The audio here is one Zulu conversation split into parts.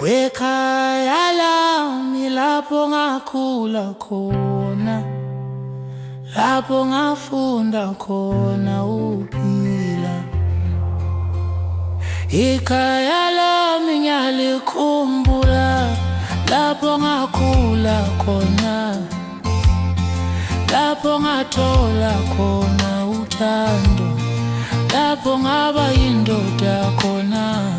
Ekhaya lami lapho ngakhula khona, lapho ngafunda khona ukuphila. Ikhaya lami ngiyalikhumbula, lapho ngakhula khona, lapho ngathola khona uthando, lapho ngaba yindoda khona.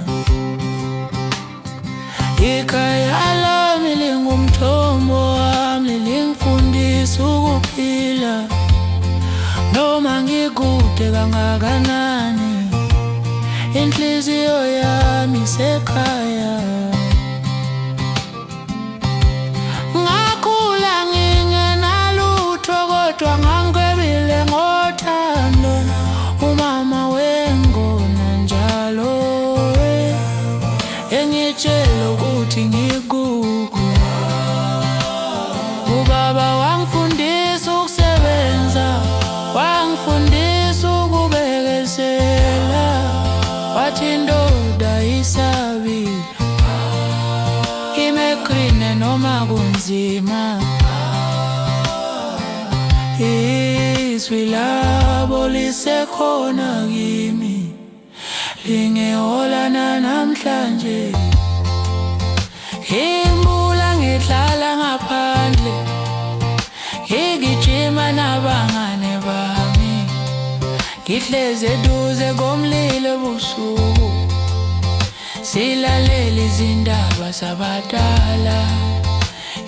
Ikhaya lami lingumthombo wami, lingifundisa ukuphila. Noma ngikude kangakanani, inhliziyo yami isekhaya. Ngakhula ngingenalutho kodwa ngangcwebile ngothando, umama wengona njalo engitshela ukuthi ngikuko. Ubaba wangifundisa ukusebenza, wangifundisa ukubekezela, wathi indoda isabile imeqine noma kunzima. Izwi labo lisekhona kimi, lingeholana namhlanje. Ngibula ngihlala ngaphandle, ngigijima nabangane bami, ngihlezi eduze komlilo ebusuku, silalela izindaba zabadala.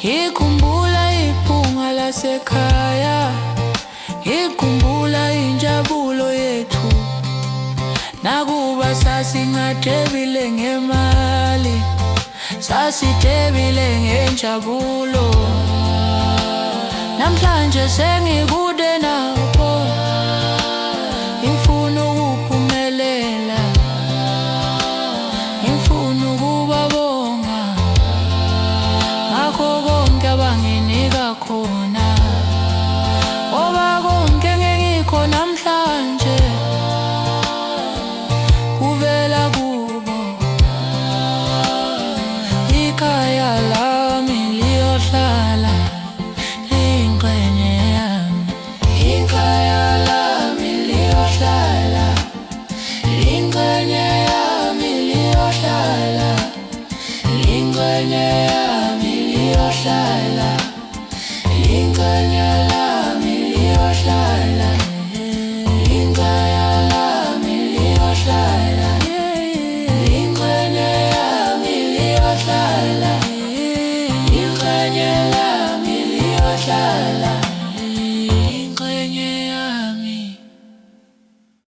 Ngikhumbula iphunga lasekhaya, ngikhumbula injabulo yethu. Nakuba sasingathebile ngemali, sasithebile ngenjabulo. Namhlanje sengikude nakho, ngifuna ukuphumelela, ngifuna ukubabonga ngakho konke abanginika khona. Ngoba konke engikho namhlanje kuvela kubo. Ikhaya lami liyohlala liyingxenye yami. Ikhaya lami liyohlala liyingxenye yami, liyohlala liyingxenye yami, liyohlala liyingxenye yami, liyohlala liyingxenye yami, liyohlala liyingxenye yami, liyohlala liyingxenye yami, liyohlala.